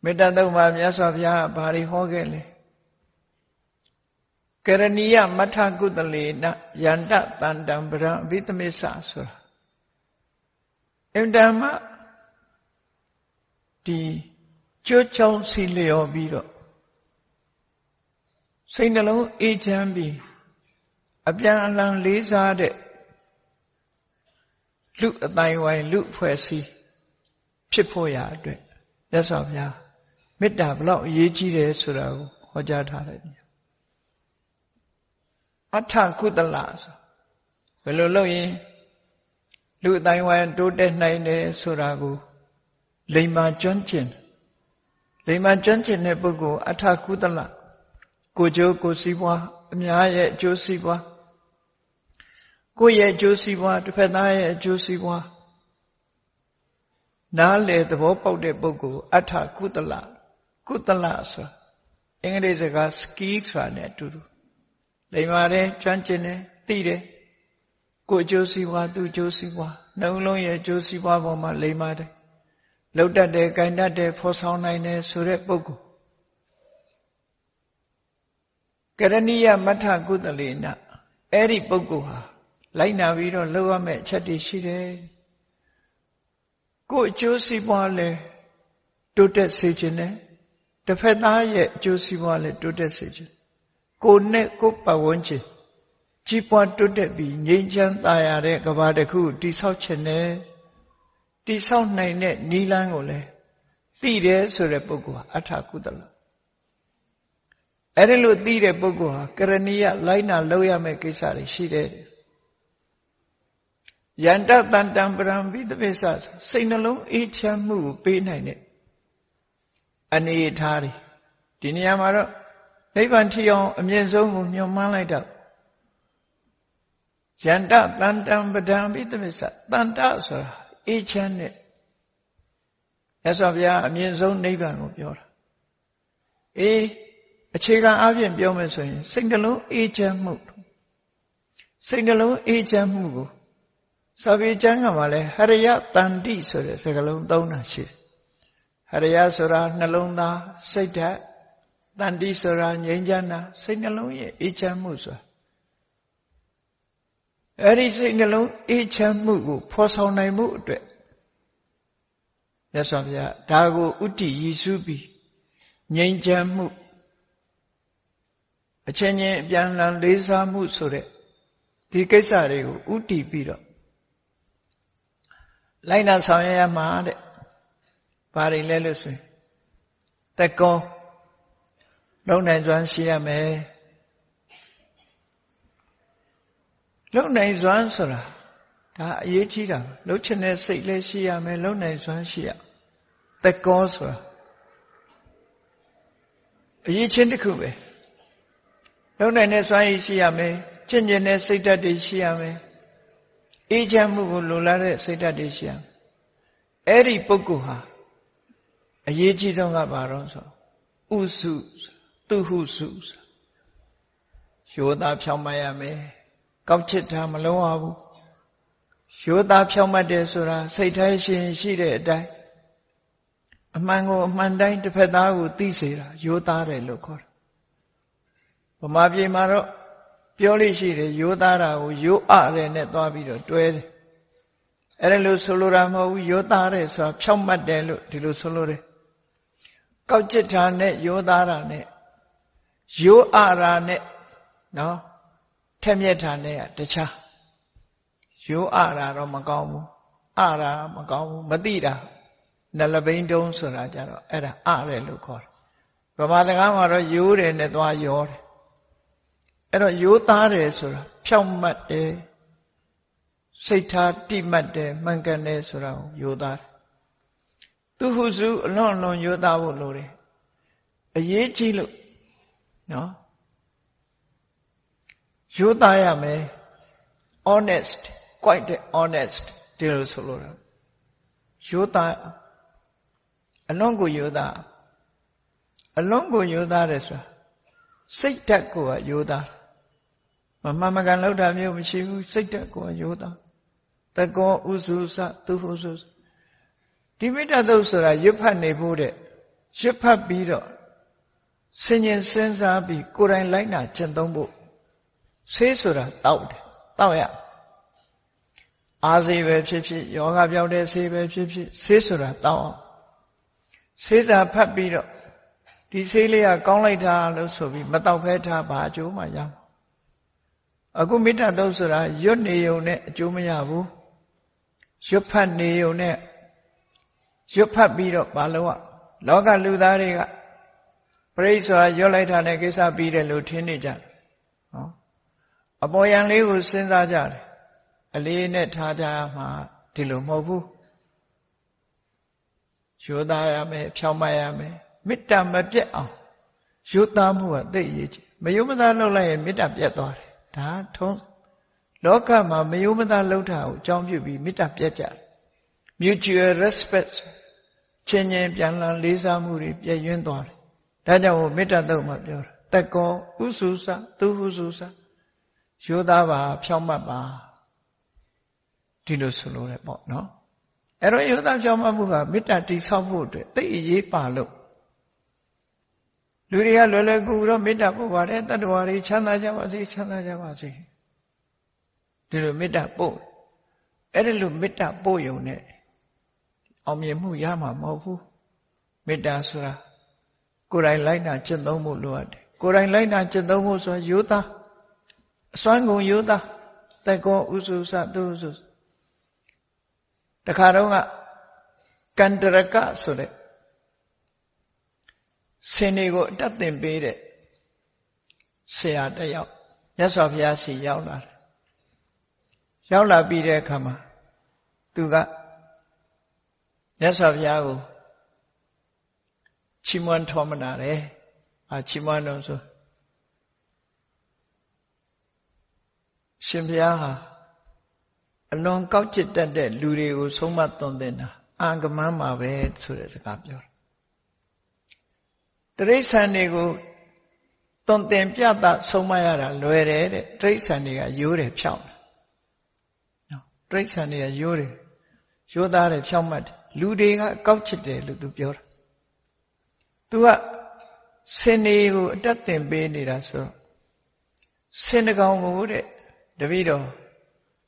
မေတ္တာသုံးပါးမြတ်စွာဘုရားဘာတွေဟောခဲ့လဲကရဏီယမထကုတလေနယန္တတန္တံပရံအဘိသမစ္ဆဆိုတာအင်တမဒီကြွချောင်းစီလျော်ပြီးတော့စိတ်နှလုံးအေးချမ်းပြီးအပြန်အလှန်လေးစားတဲ့လူအတိုင်းဝိုင်းလူဖွဲ့စည်းဖြစ်ဖို့ရာအတွက်မြတ်စွာဘုရားမေတ္တာဘလောက်အရေးကြီးတယ်ဆိုတာကိုဟောကြားထားတယ်အထကုသလဆိုဘယ်လိုလုပ်ရင်လူအတိုင်းဝိုင်းတိုးတက်နိုင်တယ်ဆိုတာကိုလိမ္မာကျွမ်းကျင်တဲ့ပုဂ္ဂိုလ်အထကုသလကိုကျိုးကိုစီးပွားအများရဲ့အကျိုးစီးပွားကိုယ့်ရဲ့အကျိုးစီးပွားတစ်ဖက်သားရဲ့အကျိုးစီးပွားနားလေသဘောပေါက်တဲ့ပုဂ္ဂိုလ်အထကုသလဆိုအင်္ဂလိပ်စကား skill ဆိုတာနဲ့အတူတူလိမ္မာတယ်ကျွမ်းကျင်တယ်သိတယ်ကိုယ်အကျိုးစီးပွားသူ့အကျိုးစီးပွားနှလုံးရဲ့အကျိုးစီးပွားပေါ်မှာလိမ္မာတယ်လှုပ်တတ်တယ်၊ကိုင်တတ်တယ်ဖော်ဆောင်နိုင်တယ်ဆိုတဲ့ပုဂ္ဂိုလ်ကရဏီယမထကုသလေနအဲ့ဒီပုဂ္ဂိုလ်ဟာလိုက်နာပြီးတော့လုပ်ရမယ့်အချက်တွေရှိတယ်ကိုယ်အကျိုးစီးပွားလဲတိုးတက်စေခြင်းနဲ့တစ်ဖက်သားရဲ့အကျိုးစီးပွားလဲတိုးတက်စေခြင်းကိုယ်နဲ့ကိုယ်ပတ်ဝန်းကျင်ကြီးပွားတိုးတက်ပြီးငြိမ်းချမ်းသာယာတဲ့ကမ္ဘာတစ်ခုတိဆောက်ခြင်းနဲ့တိဆောက်နိုင်တဲ့နိလန်းကိုလည်းသိတယ်ဆိုတဲ့ပုဂ္ဂိုလ်ဟာအထကုသလအဲ့ဒီလိုသိတဲ့ပုဂ္ဂိုလ်ဟာကရဏီယလိုက်နာလုပ်ရမယ့်ကိစ္စတွေရှိတယ်ယန္တတန္တံပရံဘိသမစ္ဆစိတ်နှလုံးအေးချမ်းမှုကိုပေးနိုင်တဲ့အနေအထားတွေဒီနေရာမှာတော့နိဗ္ဗာန်ထီအောင်အမြင့်ဆုံးကိုမျှော်မှန်းလိုက်တော့ယန္တတန္တံပဒံဘိသမစ္ဆတန္တဆိုတာအေးချမ်းတဲ့မြတ်စွာဘုရားအမြင့်ဆုံးနိဗ္ဗာန်ကိုပြောတာအခြေခံအားဖြင့်ပြောမယ်ဆိုရင်စိတ်နှလုံးအေးချမ်းမှုကိုစာပေကျမ်းကမှလည်းဟရယတန္တိဆိုတဲ့စကားလုံးသုံးတာရှိတယ်ဟရယဆိုတာနှလုံးသားစိတ်ဓာတ်တန္တိဆိုတာငြိမ်းချမ်းတာစိတ်နှလုံးရဲ့အေးချမ်းမှုဆိုတာအဲ့ဒီစိတ်နှလုံးအေးချမ်းမှုကိုဖော်ဆောင်နိုင်မှုအတွက်မြတ်စွာဘုရားဒါကိုဥတ္တိရည်စူးပြီးငြိမ်းချမ်းမှုအချင်းချင်းအပြန်အလှန်လေးစားမှုဆိုတဲ့ဒီကိစ္စတွေကိုဥတည်ပြီးတော့လိုက်နာဆောင်ရွက်ရမှာတဲ့ဘာတွေလဲလို့ဆိုရင်သက်ကောလုံနိုင်စွမ်းရှိရမယ်လုံနိုင်စွမ်းဆိုတာဒါအရေးကြီးတာလှုပ်ချင်တဲ့စိတ်လည်းရှိရမယ်လုံနိုင်စွမ်းရှိရသက်ကောဆိုတာအရေးချင်းတစ်ခုပဲလုံနိုင်တဲ့စွမ်းရည်ရှိရမယ်ကျင့်ကျင်တဲ့စိတ်ဓာတ်တွေရှိရမယ်အေးချမ်းမှုကိုလိုလားတဲ့စိတ်ဓာတ်တွေရှိရမယ်အဲ့ဒီပုဂ္ဂိုလ်ဟာအရေးကြီးဆုံးကဘာတော့ဆိုဥစုသူဟုစုရိုးသားဖြောင့်မတ်ရမယ်ကောက်ချစ်တာမလုံးဝဘူးရိုးသားဖြောင့်မတ်တယ်ဆိုတာစိတ်ထဲရှိတဲ့အတိုင်းအမှန်ကိုအမှန်တိုင်းတစ်ဖက်သားကိုသိစေတာရိုးသားတယ်လို့ခေါ်တယ်ဗမာပြည်မှာတော့ပြောလို့ရှိတယ်ရိုးသားတာကိုရိုးရတယ်နဲ့သွားပြီးတော့တွဲတယ်အဲ့ဒါလို့ဆိုလိုတာမဟုတ်ဘူးရိုးသားတယ်ဆိုတာဖြောင့်မတ်တယ်လို့ဒီလိုဆိုလိုတယ်ကောက်ကျစ်တာနဲ့ရိုးသားတာနဲ့ရိုးအရာနဲ့နော်ထက်မြက်တာနဲ့တခြားရိုးအရာတော့မကောင်းဘူးအရာမကောင်းဘူးမသိတာနလဘိန်းတုံးဆိုတာကြတော့အဲ့ဒါရတယ်လို့ခေါ်တယ်ဗမာစကားမှာတော့ရိုးတယ်နဲ့သွားရောတယ်အဲ့တော့ရိုးသားတယ်ဆိုတာဖြောင့်မတ်တယ်စိတ်ထားတိမှတ်တယ်မှန်ကန်တယ်ဆိုတာကိုရိုးသားတယ်သူဟုစုအလွန်ရိုးသားဖို့လိုတယ်အရေးကြီးလို့နော်ရိုးသားရမယ် honest quite honest ဒီလိုဆိုလို့ရိုးသားအလွန်ကိုရိုးသားတယ်ဆိုတာစိတ်ဓာတ်ကိုရိုးသားမမှန်မကန်လောက်တာမျိုးမရှိဘူးစိတ်ဓာတ်ကိုရိုးသားတကောဥစုစသူဟုစုဒီမေတ္တာသုတ်ဆိုတာရွတ်ဖတ်နေဖို့တဲ့ ရွတ်ဖတ်ပြီးတော့ဆင်ញင်စဉ်းစားပြီးကိုယ်တိုင်လိုက်နာကျင့်သုံးဖို့ဆေးဆိုတာတောက်တယ်တောက်ရအားဆေးပဲဖြစ်ဖြစ်ယောဂပြောက်တဲ့ဆေးပဲဖြစ်ဖြစ်ဆေးဆိုတာတောက်အောင်ဆေးစာဖတ်ပြီးတော့ဒီဆေးလေးကကောင်းလိုက်တာလို့ဆိုပြီးမတောက်ဖဲထားဘာအကျိုးမှရမှာအခုမေတ္တာသုံးဆိုတာရွတ်နေုံနဲ့အကျိုးမရဘူးရွတ်ဖတ်နေုံနဲ့ရွတ်ဖတ်ပြီးတော့ဘာလို့လောကလူသားတွေကပရိစ္ဆာရွတ်လိုက်တာနဲ့ကိစ္စပြီးတယ်လို့ထင်နေကြတယ်နော်အပေါ်ယံလေးကိုစဉ်းစားကြတယ်အလေးနဲ့ထားကြမှာဒီလိုမဟုတ်ဘူးရိုးသားရမယ်ဖြောင်းမရမယ်မေတ္တာမပြတ်အောင်ရိုးသားမှုကသိအရေးကြီးမယုံမသားလုပ်လိုက်ရင်မေတ္တာပြတ်သွားတယ်ဒါထုံးလောကမှာမယုံမသားလုပ်တာကိုအကြောင်းပြုပြီးမေတ္တာပြတ်ကြတယ် mutual respect ချင်းချင်းပြန်လှန်လေးစားမှုတွေပြည့်ရင်းသွားတယ်ဒါကြောင့်မေတ္တာတုတ်မှာပြောတာတက္ကောဥစုစသူဟုစုစရိုးသားပါဖြောင်းမတ်ပါဒီလိုဆိုလို့ရပေါ့နော်အဲ့တော့ရိုးသားဖြောင်းမတ်မှုကမေတ္တာတည်ဆောက်ဖို့အတွက်သိအရေးပါလို့လူတွေကလွယ်လွယ်ကူကူတော့မေတ္တာပို့ပါတယ်တတ္တဝါတွေချမ်းသာကြပါစေချမ်းသာကြပါစေဒီလိုမေတ္တာပို့အဲ့ဒီလိုမေတ္တာပို့ရုံနဲ့အောင်မြင်မှုရမှာမဟုတ်ဘူးမေတ္တာဆိုတာကိုယ်တိုင်လိုက်နာကျင့်သုံးဖို့လိုအပ်တယ်ကိုယ်တိုင်လိုက်နာကျင့်သုံးဖို့ဆိုတာရိုးသားအစွမ်းကုန်ရိုးသားတက်ကောဥစုစသူဥစုတခါတော့ကကန္တရကဆိုတဲ့ဆင်တွေကိုအတတ်သင်ပေးတဲ့ဆရာတစ်ယောက်မြတ်စွာဘုရားစီရောက်လာတယ်ရောက်လာပြီးတဲ့အခါမှာသူကမြတ်စွာဘုရားကိုချီးမွမ်းထောမနာတယ်ချီးမွမ်းတော့ဆိုရှင်ဘုရားဟာအလွန်ကောက်ကျစ်တတ်တဲ့လူတွေကိုဆုံးမသွန်သင်တာအာဂမန်းမှာပဲဆိုတဲ့စကားပြောတယ်တိရစ္ဆာန်တွေကိုသွန်သင်ပြသဆုံးမရတာလွယ်တယ်တဲ့တိရစ္ဆာန်တွေကရိုးတယ်ဖြောင်းတယ်နော်တိရစ္ဆာန်တွေကရိုးတယ်ရိုးသားတယ်ဖြောင်းမှတ်တယ်လူတွေကကောက်ချစ်တယ်လို့သူပြောတာသူကဆင်တွေကိုအတတ်သင်ပေးနေတာဆိုတော့ဆင်တကောင်ကိုတဲ့တပည့်တော်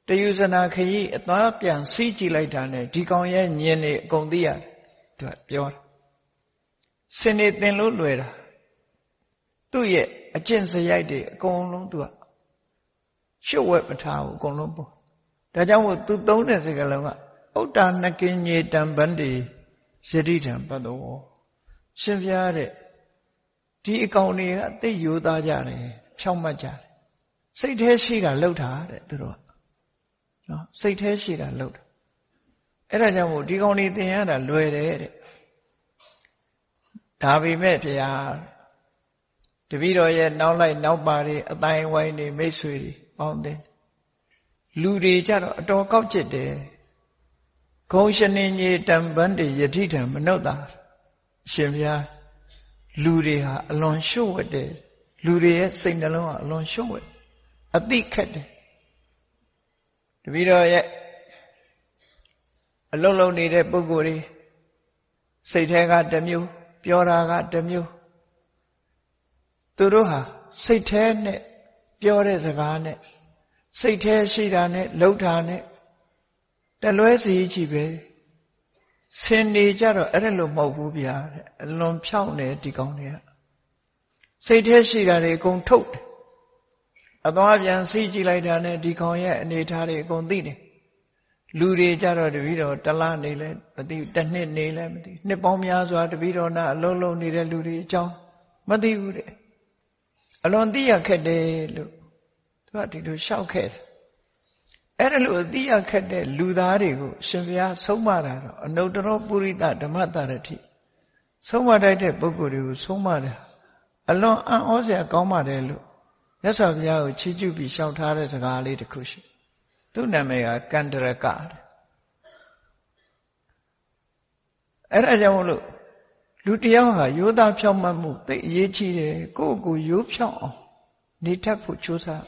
တယုဇနာခရီးအသွားပြန်စီးကြည့်လိုက်တာနဲ့ဒီကောင်ရဲ့ညင်နေအကုန်သိရတယ်သူကပြောတာဆင်နေသင်လို့လွယ်တာသူ့ရဲ့အကျင့်စရိုက်တွေအကုန်လုံးသူကရှုပ်ဝက်မထားဘူးအကုန်လုံးပေါ့ဒါကြောင့်မို့သူသုံးတဲ့စကားလုံးကဥဒ္ဒါနကင်းညေတံဗန္တိယတိတံပတ္တောရှင်ပြားတဲ့ဒီအကောင်တွေကအသိယိုသားကြတယ်ဖြောင့်မတ်ကြတယ်စိတ်แท้ရှိတာလှုပ်တာတဲ့သူတို့ကနော်စိတ်แท้ရှိတာလှုပ်တာအဲ့ဒါကြောင့်မို့ဒီကောင်တွေသင်ရတာလွယ်တယ်တဲ့ဒါပေမဲ့ဗျာတပည့်တော်ရဲ့နောက်လိုက်နောက်ပါတွေအတိုင်းဝိုင်းတွေမိတ်ဆွေတွေပေါင်းတယ်လူတွေကြတော့အတော်ကောက်ကျစ်တယ်ဂုံရှင်နေညေတံဗန္တိယတိတံမနုဿာအရှင်ဘုရားလူတွေဟာအလွန်ရှုပ်ဝက်တယ်လူတွေရဲ့စိတ်နှလုံးကအလွန်ရှုပ်ဝက်အသိခက်တယ်တပည့်တော်ရဲ့အလုံးလုံးနေတဲ့ပုဂ္ဂိုလ်တွေစိတ်ထဲကတစ်မျိုးပြောတာကတစ်မျိုးသူတို့ဟာစိတ်ထဲနဲ့ပြောတဲ့စကားနဲ့စိတ်ထဲရှိတာနဲ့လှုပ်တာနဲ့တလွဲစီကြည့်ပဲဆင်နေကြတော့အဲ့ဒါလို့မဟုတ်ဘူးဗျာတဲ့အလွန်ဖြောင့်နေဒီကောင်တွေကစိတ်ထဲရှိတာတွေအကုန်ထုတ်တယ်အသွားပြန်စီးကြည့်လိုက်တာနဲ့ဒီကောင်ရဲ့အနေထားတွေအကုန်သိတယ်လူတွေကြတော့တပည့်တော်တလနေလဲမသိတစ်နှစ်နေလဲမသိနှစ်ပေါင်းများစွာတပည့်တော်နာအလုံးလုံးနေတဲ့လူတွေအကြောင်းမသိဘူးတဲ့အလွန်သိရခက်တယ်လို့သူကဒီလိုရှောက်ခဲ့တယ်အဲ့ဒါလို့သိရခက်တဲ့လူသားတွေကိုရှင်ဘုရားဆုံးမတာတော့အနုတ္တရောပုရိသဓမ္မတရတိဆုံးမတတ်တဲ့ပုဂ္ဂိုလ်တွေကိုဆုံးမတယ်အလွန်အံ့ဩစရာကောင်းပါတယ်လို့မြတ်စွာဘုရားကိုချီးကျူးပြီးရှောက်ထားတဲ့စကားလေးတစ်ခုရှိသူ့နာမည်ကကန္တရကအဲ့ဒါကြောင့်မလို့လူတယောက်ဟာရိုးသားဖြောင့်မတ်မှုသိအရေးကြီးတယ်ကိုယ့်ကိုယ်ရိုးဖြောင့်အောင်နေတတ်ဖို့ကြိုးစား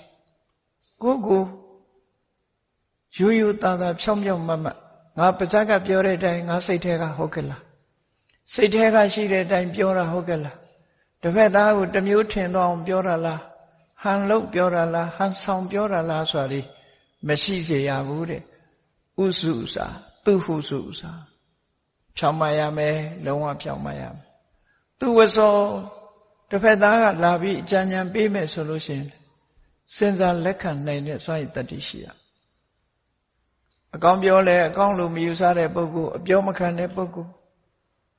ကိုယ့်ကိုရိုးရိုးသားသားဖြောင့်ဖြောင့်မတ်မတ်ငါပါဇက်ကပြောတဲ့အတိုင်းငါစိတ်ထဲကဟုတ်ကဲ့လား စိတ်ထဲကရှိတဲ့အတိုင်းပြောတာဟုတ်ကဲ့လားတစ်ဖက်သားကိုတစ်မျိုးထင်သွားအောင်ပြောတာလားဟန်လို့ပြောတာလားဟန်ဆောင်ပြောတာလားဆိုတာလေမရှိစေရဘူးတဲ့ဥစုစာသူဟုစုစာဖြောင်းမရမယ်လုံးဝဖြောင်းမရမယ်သူဝဆောတစ်ဖက်သားကလာပြီးအကြံဉာဏ်ပေးမယ်ဆိုလို့ရှိရင်စဉ်းစားလက်ခံနိုင်တဲ့စွမ်းရည်တတ္တိရှိရအကောင်းပြောလဲအကောင်းလို့မယူဆတဲ့ပုဂ္ဂိုလ်အပြောမခံတဲ့ပုဂ္ဂိုလ်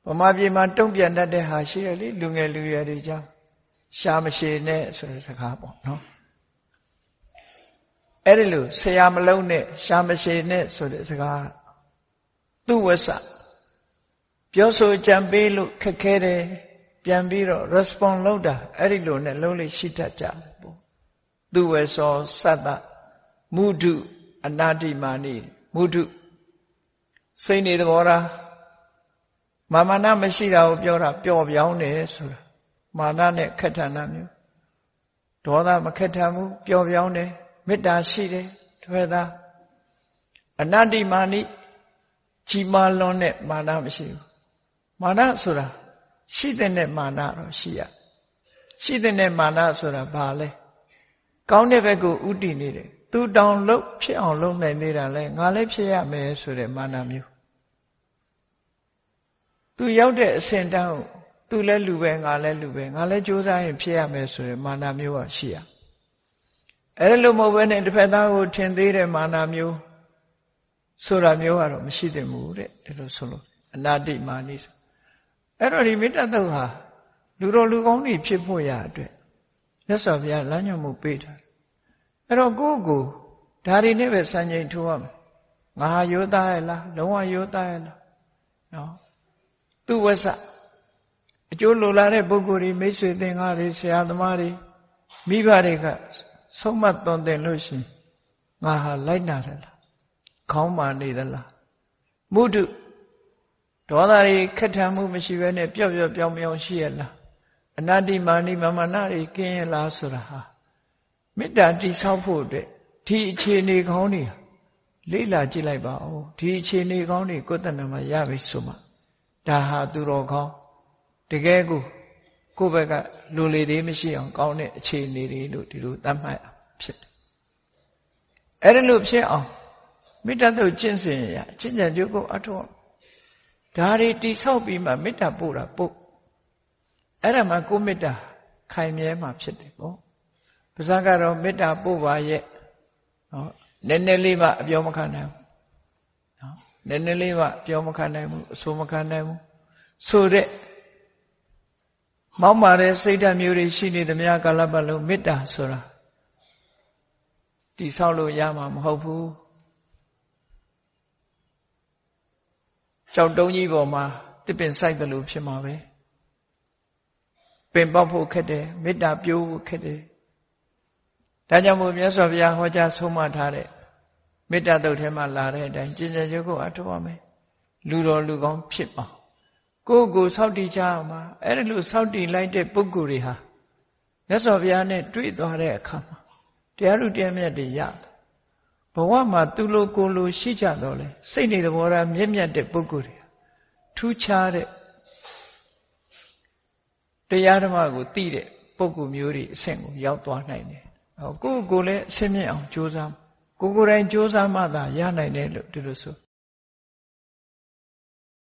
ဗမာပြည်မှာတုံ့ပြန်တတ်တဲ့ဟာရှိတယ်လေလူငယ်လူရွယ်တွေကြောင့်ရှားမရှိနဲ့ဆိုတဲ့စကားပေါ့နော်အဲ့ဒီလိုဆရာမလုံးနဲ့ရှားမရှိနဲ့ဆိုတဲ့စကားသူဝဆပြောဆိုကြံပေးလို့ခက်ခဲတယ်ပြန်ပြီးတော့ respond လုပ်တာအဲ့ဒီလိုနဲ့လုံးလေးရှိတတ်ကြတယ်ပေါ့သူဝဆောသတ္တမုဒုအနာတိမာနိမုဒုစိတ်နေသဘောထားမာမနာမရှိတာကိုပြောတာပျော့ပြောင်းတယ်ဆိုတာမာနနဲ့ခက်ထန်တာမျိုးဒေါသမခက်ထန်ဘူးပျော့ပြောင်းတယ်မေတ္တာရှိတယ်တစ်ဖက်သားအနတ္တိမာနိကြီးမားလွန်းတဲ့မာနမရှိဘူးမာနဆိုတာရှိတဲ့မာနတော့ရှိရရှိတဲ့မာနဆိုတာဘာလဲကောင်းတဲ့ဘက်ကိုဥတည်နေတယ်သူတောင်လို့ဖြစ်အောင်လုပ်နိုင်နေတာလဲငါလည်းဖြစ်ရမယ်ဆိုတဲ့မာနမျိုးသူရောက်တဲ့အဆင့်တန်းကိုသူလည်းလူပဲငါလည်းလူပဲငါလည်းကြိုးစားရင်ဖြစ်ရမယ်ဆိုတဲ့မာနမျိုးကရှိရအဲ့လိုမဟုတ်ဘဲနဲ့တစ်ဖက်သားကိုထင်သေးတဲ့မာနမျိုးဆိုတာမျိုးကတော့မရှိသင့်ဘူးတဲ့ဒီလိုဆိုလို့အနာတိမာနိဆိုအဲ့တော့ဒီမေတ္တာတုတ်ဟာလူတော်လူကောင်းတွေဖြစ်ဖို့ရအတွက်မြတ်စွာဘုရားလမ်းညွှန်မှုပေးထားတယ်အဲ့တော့ကိုယ့်ကိုဒါတွေနဲ့ပဲစံချိန်ထိုးရမယ်ငါဟာယောသားရဲ့လားလုံးဝယောသားရဲ့လားနော်သူဝဆအကျိုးလိုလာတဲ့ပုဂ္ဂိုလ်တွေမိတ်ဆွေသင်္ကားတွေဆရာသမားတွေမိဘတွေကဆုံးမသွန်သင်လို့ရှိရင်ငါဟာလိုက်နာတယ်လားခေါင်းမာနေသလားမုဒုဒေါသတွေခက်ထန်မှုမရှိဘဲနဲ့ပျော့ပျော့ပြောင်းပြောင်းရှိရလားအနတ္တိမာနိမာနတွေကင်းရလားဆိုတာဟာမေတ္တာတည်ဆောက်ဖို့အတွက်ဒီအခြေအနေကောင်းတွေလေ့လာကြည့်လိုက်ပါဦးဒီအခြေအနေကောင်းတွေကိုယ်တဏ္ဍာမှာရပြီဆိုမှဒါဟာသူတော်ကောင်းတကယ်ကိုယ့်ဘက်ကလူလေသေးမရှိအောင်ကောင်းတဲ့အခြေအနေတွေလို့ဒီလိုသတ်မှတ်ဖြစ်တယ်အဲ့ဒါလို့ဖြစ်အောင်မေတ္တာတို့ကျင့်စဉ်ရကျင့်ကြံကြိုးကိုအထောက်ဒါတွေတိဆောက်ပြီးမှမေတ္တာပို့တာပို့အဲ့ဒါမှကိုမေတ္တာခိုင်မြဲမှဖြစ်တယ်ပေါ့ပါဇာကတော့မေတ္တာပို့ပါရဲ့နော်နည်းနည်းလေးမှအပြောမခံနိုင်ဘူးနော်နည်းနည်းလေးမှပြောမခံနိုင်ဘူးအဆိုမခံနိုင်ဘူးဆိုတဲ့မောက်မာတဲ့စိတ်ဓာတ်မျိုးတွေရှိနေသမျှကာလပတ်လုံးမေတ္တာဆိုတာတိဆောက်လို့ရမှာမဟုတ်ဘူးကြောက်တုံးကြီးပေါ်မှာတစ်ပင်စိုက်တယ်လို့ဖြစ်မှာပဲပင်ပေါက်ဖို့ခက်တယ်မေတ္တာပြိုးဖို့ခက်တယ်ဒါကြောင့်မို့မြတ်စွာဘုရားဟောကြားဆုံးမထားတဲ့မေတ္တာတုတ်ထဲမှာလာတဲ့အတိုင်းကျင့်ကြံကြိုးကိုအထောက်အမယ်လူတော်လူကောင်းဖြစ်အောင်ကိုယ့်ကိုစောင့်တည်ကြအောင်ပါအဲ့ဒါလို့စောင့်တည်လိုက်တဲ့ပုဂ္ဂိုလ်တွေဟာမြတ်စွာဘုရားနဲ့တွေ့သွားတဲ့အခါမှာတရားဥတရားမြတ်တွေရဘဝမှာသူလိုကိုလိုရှိကြတော့လေစိတ်နေသဘောထားမြင့်မြတ်တဲ့ပုဂ္ဂိုလ်တွေထူးခြားတဲ့တရားဓမ္မကိုသိတဲ့ပုဂ္ဂိုလ်မျိုးတွေအဆင့်ကိုရောက်သွားနိုင်တယ်ကိုယ့်ကိုယ်လည်းအဆင့်မြင့်အောင်ကြိုးစားကိုယ်ကိုယ်တိုင်ကြိုးစားမှသာရနိုင်တယ်လို့ဒီလိုဆို